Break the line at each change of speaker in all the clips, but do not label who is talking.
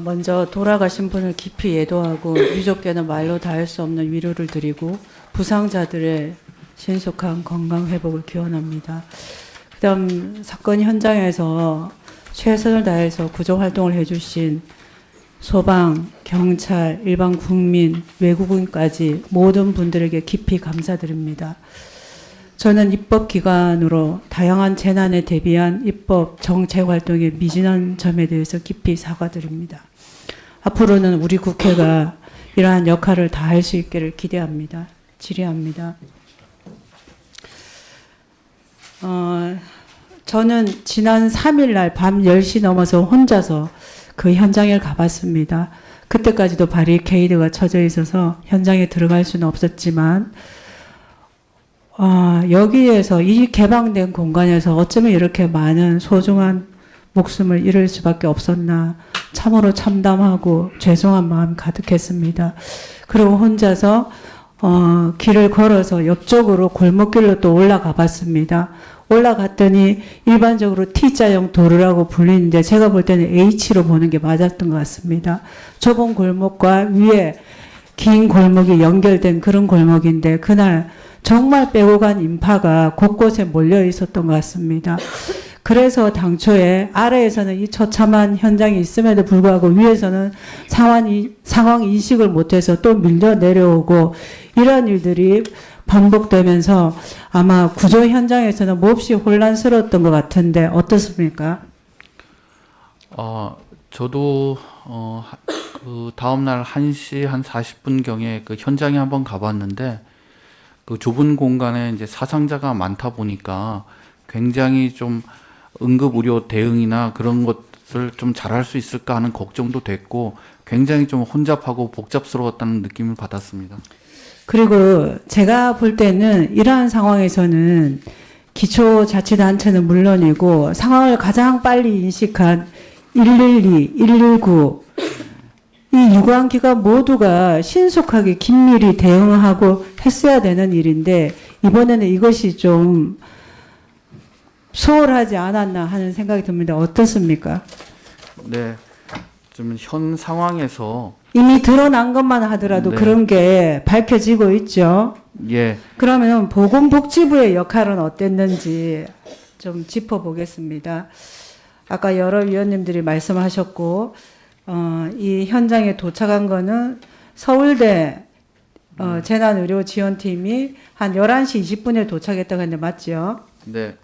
먼저 돌아가신 분을 깊이 애도하고 유족께는 말로 다할 수 없는 위로를 드리고 부상자들의 신속한 건강 회복을 기원합니다. 그다음 사건 현장에서 최선을 다해서 구조 활동을 해주신 소방, 경찰, 일반 국민, 외국인까지 모든 분들에게 깊이 감사드립니다. 저는 입법기관으로 다양한 재난에 대비한 입법 정책 활동에 미진한 점에 대해서 깊이 사과드립니다. 앞으로는 우리 국회가 이러한 역할을 다할 수 있기를 기대합니다. 질의합니다. 저는 지난 3일 날 밤 10시 넘어서 혼자서 그 현장에 가봤습니다. 그때까지도 바리케이드가 쳐져 있어서 현장에 들어갈 수는 없었지만 여기에서 이 개방된 공간에서 어쩌면 이렇게 많은 소중한 목숨을 잃을 수밖에 없었나 참으로 참담하고 죄송한 마음 가득했습니다. 그리고 혼자서 길을 걸어서 옆쪽으로 골목길로 또 올라가 봤습니다. 올라갔더니 일반적으로 T자형 도로라고 불리는데 제가 볼 때는 H로 보는 게 맞았던 것 같습니다. 좁은 골목과 위에 긴 골목이 연결된 그런 골목인데 그날 정말 빼고 간 인파가 곳곳에 몰려 있었던 것 같습니다. 그래서 당초에 아래에서는 이 처참한 현장이 있음에도 불구하고 위에서는 상황 인식을 못해서 또 밀려 내려오고 이런 일들이 반복되면서 아마 구조 현장에서는 몹시 혼란스러웠던 것 같은데 어떻습니까?
저도 그 다음날 1시 한 40분경에 그 현장에 한번 가봤는데 그 좁은 공간에 이제 사상자가 많다 보니까 굉장히 좀 응급의료 대응이나 그런 것을 좀 잘할 수 있을까 하는 걱정도 됐고 굉장히 좀 혼잡하고 복잡스러웠다는 느낌을 받았습니다. 그리고
제가 볼 때는 이러한 상황에서는 기초자치단체는 물론이고 상황을 가장 빨리 인식한 112, 119 이 유관기관 모두가 신속하게 긴밀히 대응하고 했어야 되는 일인데 이번에는 이것이 좀 소홀하지 않았나 하는 생각이 듭니다. 어떻습니까?
네, 좀 현 상황에서
이미 드러난 것만 하더라도
네.
그런 게 밝혀지고 있죠.
예,
그러면 보건복지부의 역할은 어땠는지 좀 짚어보겠습니다. 아까 여러 위원님들이 말씀하셨고 이 현장에 도착한 거는 서울대 재난의료지원팀이 한 11시 20분에 도착했다고 했는데 맞죠?
네,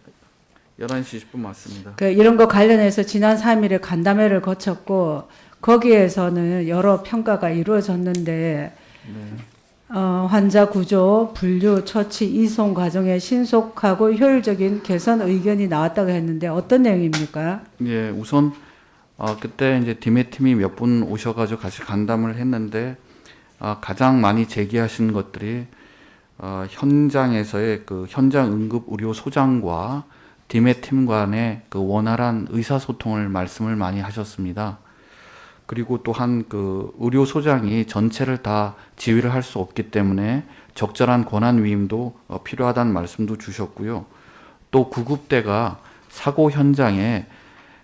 11시 20분 맞습니다.
이런 거 관련해서 지난 3일에 간담회를 거쳤고 거기에서는 여러 평가가 이루어졌는데 환자 구조, 분류, 처치, 이송 과정의 신속하고 효율적인 개선 의견이 나왔다고 했는데 어떤 내용입니까?
예, 우선 그때 이제 디메 팀이 몇 분 오셔가지고 같이 간담을 했는데 가장 많이 제기하신 것들이 현장에서의 그 현장 응급 의료 소장과 디메 팀 간의 그 원활한 의사소통을 말씀을 많이 하셨습니다. 그리고 또한 그 의료 소장이 전체를 다 지휘를 할 수 없기 때문에 적절한 권한 위임도 필요하다는 말씀도 주셨고요. 또 구급대가 사고 현장에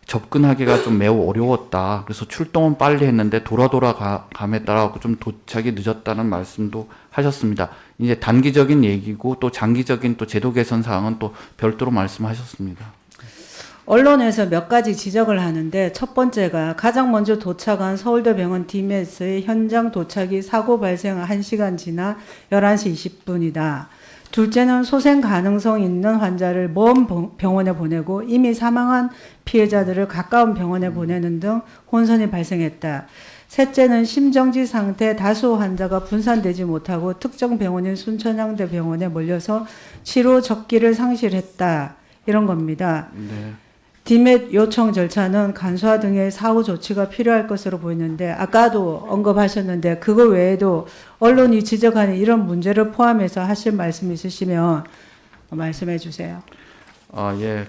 접근하기가 좀 매우 어려웠다. 그래서 출동은 빨리 했는데 감에 따라 좀 도착이 늦었다는 말씀도 하셨습니다. 이제 단기적인 얘기고 또 장기적인 또 제도 개선 사항은 또 별도로 말씀하셨습니다.
언론에서 몇 가지 지적을 하는데 첫 번째가 가장 먼저 도착한 서울대병원 DMS의 현장 도착이 사고 발생 1시간 지나 11시 20분이다. 둘째는 소생 가능성 있는 환자를 먼 병원에 보내고 이미 사망한 피해자들을 가까운 병원에 보내는 등 혼선이 발생했다. 셋째는 심정지 상태 다수 환자가 분산되지 못하고 특정 병원인 순천향대 병원에 몰려서 치료 적기를 상실했다. 이런 겁니다.
네.
디맷 요청 절차는 간소화 등의 사후 조치가 필요할 것으로 보이는데 아까도 언급하셨는데 그거 외에도 언론이 지적하는 이런 문제를 포함해서 하실 말씀 있으시면 말씀해 주세요.
예,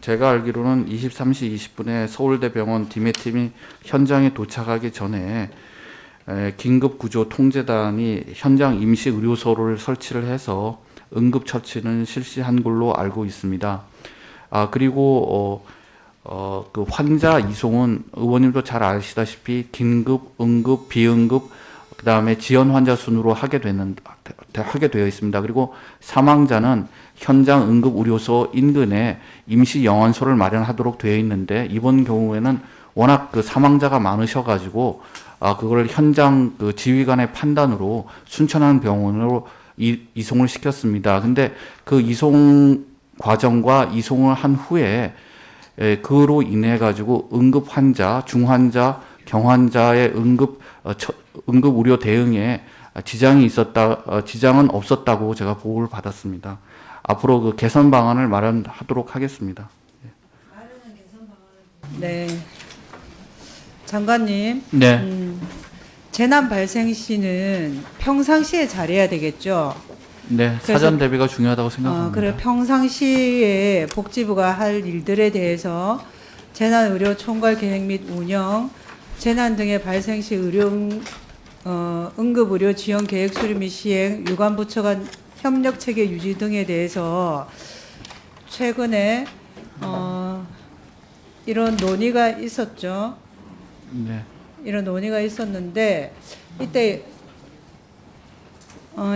제가 알기로는 23시 20분에 서울대병원 디메팀이 현장에 도착하기 전에 긴급구조통제단이 현장 임시의료소를 설치를 해서 응급처치는 실시한 걸로 알고 있습니다. 그리고 그 환자 이송은 의원님도 잘 아시다시피 긴급, 응급, 비응급, 그 다음에 지연 환자 순으로 하게 되어 있습니다. 그리고 사망자는 현장 응급 의료소 인근에 임시 영안소를 마련하도록 되어 있는데 이번 경우에는 워낙 그 사망자가 많으셔가지고 그걸 현장 그 지휘관의 판단으로 순천한 병원으로 이송을 시켰습니다. 근데 그 이송 과정과 이송을 한 후에 그로 인해 가지고 응급 환자, 중환자, 경환자의 응급 의료 대응에 지장은 없었다고 제가 보고를 받았습니다. 앞으로 그 개선 방안을 마련하도록 하겠습니다.
네. 장관님.
네.
재난 발생 시는 평상시에 잘해야 되겠죠?
네, 사전 대비가 중요하다고 생각합니다.
그래 평상시에 복지부가 할 일들에 대해서 재난의료 총괄 계획 및 운영, 재난 등의 발생 시 응급의료 지원 계획 수립 및 시행, 유관부처 간 협력 체계 유지 등에 대해서 최근에 이런 논의가 있었죠.
네.
이런 논의가 있었는데 이때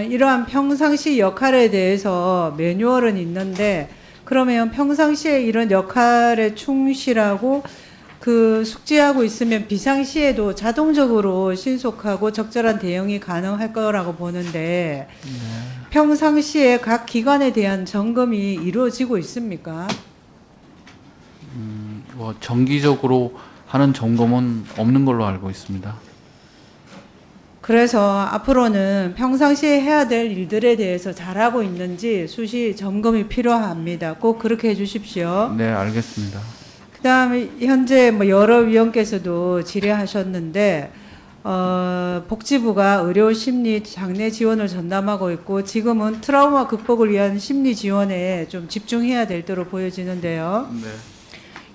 이러한 평상시 역할에 대해서 매뉴얼은 있는데 그러면 평상시에 이런 역할에 충실하고 그 숙지하고 있으면 비상시에도 자동적으로 신속하고 적절한 대응이 가능할 거라고 보는데 평상시에 각 기관에 대한 점검이 이루어지고 있습니까?
뭐 정기적으로 하는 점검은 없는 걸로 알고 있습니다.
그래서 앞으로는 평상시에 해야 될 일들에 대해서 잘하고 있는지 수시 점검이 필요합니다. 꼭 그렇게 해주십시오.
네, 알겠습니다.
그 다음에 현재 뭐 여러 위원께서도 질의하셨는데 복지부가 의료 심리 장례 지원을 전담하고 있고 지금은 트라우마 극복을 위한 심리 지원에 좀 집중해야 될 때로 보여지는데요.
네.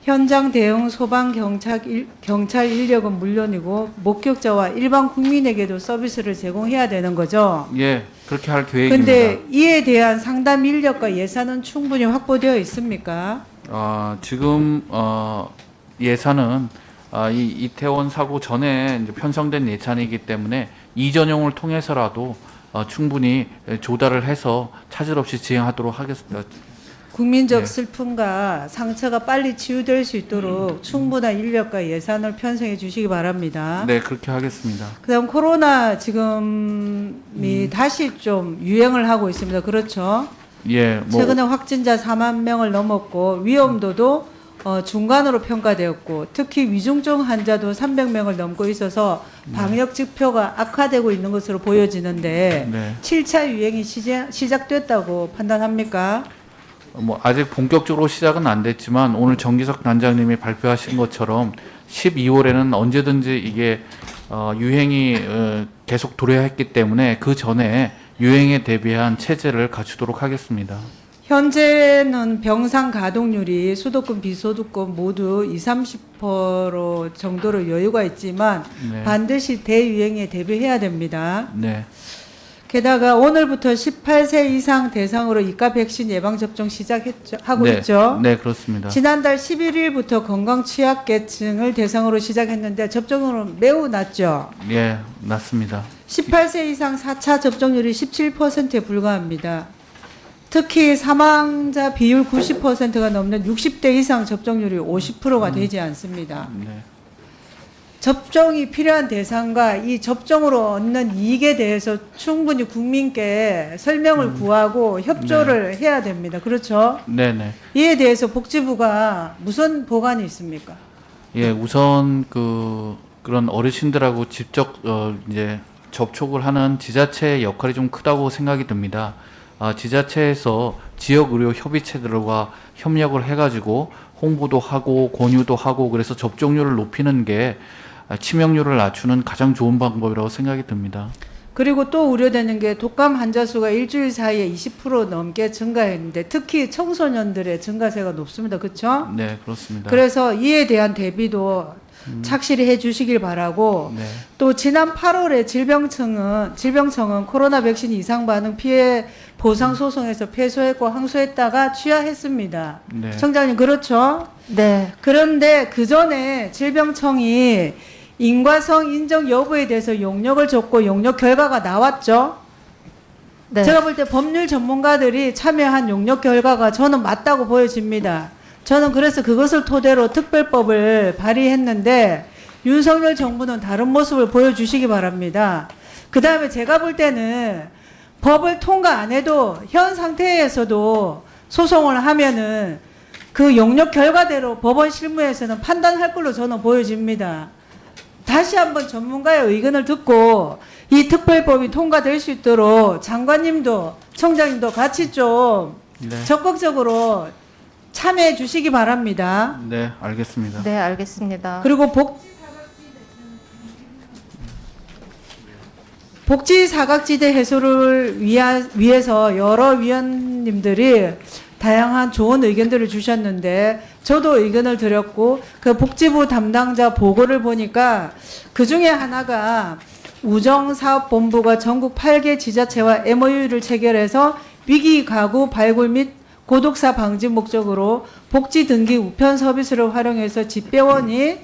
현장 대응 소방 경찰 인력은 물론이고 목격자와 일반 국민에게도 서비스를 제공해야 되는 거죠.
예, 그렇게 할 계획입니다.
근데 이에 대한 상담 인력과 예산은 충분히 확보되어 있습니까?
지금 예산은 이 이태원 사고 전에 이제 편성된 예산이기 때문에 이전용을 통해서라도 충분히 조달을 해서 차질 없이 진행하도록 하겠습니다.
국민적
네.
슬픔과 상처가 빨리 치유될 수 있도록 충분한 인력과 예산을 편성해 주시기 바랍니다.
네, 그렇게 하겠습니다.
그다음 코로나 지금이 다시 좀 유행을 하고 있습니다. 그렇죠?
예,
최근에 확진자 4만 명을 넘었고 위험도도 중간으로 평가되었고 특히 위중증 환자도 300명을 넘고 있어서 방역 지표가 악화되고 있는 것으로 보여지는데
네.
7차 유행이 시작됐다고 판단합니까?
아직 본격적으로 시작은 안 됐지만 오늘 정기석 단장님이 발표하신 것처럼 12월에는 언제든지 이게 유행이 계속 도래했기 때문에 그 전에 유행에 대비한 체제를 갖추도록 하겠습니다.
현재는 병상 가동률이 수도권, 비수도권 모두 20-30% 정도로 여유가 있지만
네.
반드시 대유행에 대비해야 됩니다.
네.
게다가 오늘부터 18세 이상 대상으로 이가 백신 예방 접종 하고
네.
있죠.
네, 그렇습니다.
지난달 11일부터 건강 취약계층을 대상으로 시작했는데 접종률은 매우 낮죠.
예, 맞습니다.
18세 이상 4차 접종률이 17%에 불과합니다. 특히 사망자 비율 90%가 넘는 60대 이상 접종률이 50%가 되지 않습니다.
네.
접종이 필요한 대상과 이 접종으로 얻는 이익에 대해서 충분히 국민께 설명을 구하고 협조를 해야 됩니다. 그렇죠?
네네.
이에 대해서 복지부가 무슨 보관이 있습니까?
예, 우선 그런 어르신들하고 직접 이제 접촉을 하는 지자체의 역할이 좀 크다고 생각이 듭니다. 지자체에서 지역 의료 협의체들과 협력을 해가지고 홍보도 하고 권유도 하고 그래서 접종률을 높이는 게 치명률을 낮추는 가장 좋은 방법이라고 생각이 듭니다.
그리고 또 우려되는 게 독감 환자 수가 일주일 사이에 20% 넘게 증가했는데 특히 청소년들의 증가세가 높습니다. 그렇죠?
네, 그렇습니다.
그래서 이에 대한 대비도 착실히 해 주시길 바라고
네.
또 지난 8월에 질병청은 코로나 백신 이상 반응 피해 보상 소송에서 패소했고 항소했다가 취하했습니다.
네.
청장님 그렇죠?
네.
그런데 그 전에 질병청이 인과성 인정 여부에 대해서 용역을 줬고 용역 결과가 나왔죠.
네.
제가 볼 때 법률 전문가들이 참여한 용역 결과가 저는 맞다고 보여집니다. 저는 그래서 그것을 토대로 특별법을 발의했는데 윤석열 정부는 다른 모습을 보여주시기 바랍니다. 그 다음에 제가 볼 때는 법을 통과 안 해도 현 상태에서도 소송을 하면은 그 용역 결과대로 법원 실무에서는 판단할 걸로 저는 보여집니다. 다시 한번 전문가의 의견을 듣고 이 특별법이 통과될 수 있도록 장관님도 청장님도 같이 좀
네.
적극적으로 참여해 주시기 바랍니다.
네, 알겠습니다.
네, 알겠습니다.
그리고 복지 사각지대 해소를 위해서 여러 위원님들이 다양한 좋은 의견들을 주셨는데 저도 의견을 드렸고 그 복지부 담당자 보고를 보니까 그 중에 하나가 우정사업본부가 전국 8개 지자체와 MOU를 체결해서 위기 가구 발굴 및 고독사 방지 목적으로 복지 등기 우편 서비스를 활용해서 집배원이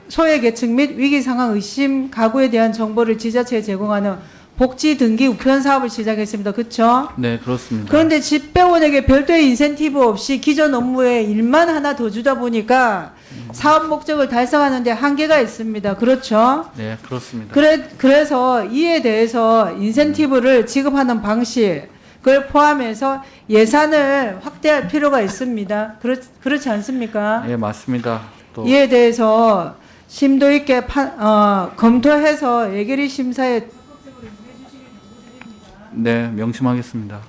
소외 계층 및 위기 상황 의심 가구에 대한 정보를 지자체에 제공하는 복지 등기 우편 사업을 시작했습니다. 그렇죠?
네, 그렇습니다.
그런데 집배원에게 별도의 인센티브 없이 기존 업무에 일만 하나 더 주다 보니까 사업 목적을 달성하는데 한계가 있습니다. 그렇죠?
네, 그렇습니다.
그래서 이에 대해서 인센티브를 지급하는 방식을 포함해서 예산을 확대할 필요가 있습니다. 그렇지 않습니까?
예, 맞습니다. 또
이에 대해서 심도 있게 검토해서 예결위 심사에
네, 명심하겠습니다.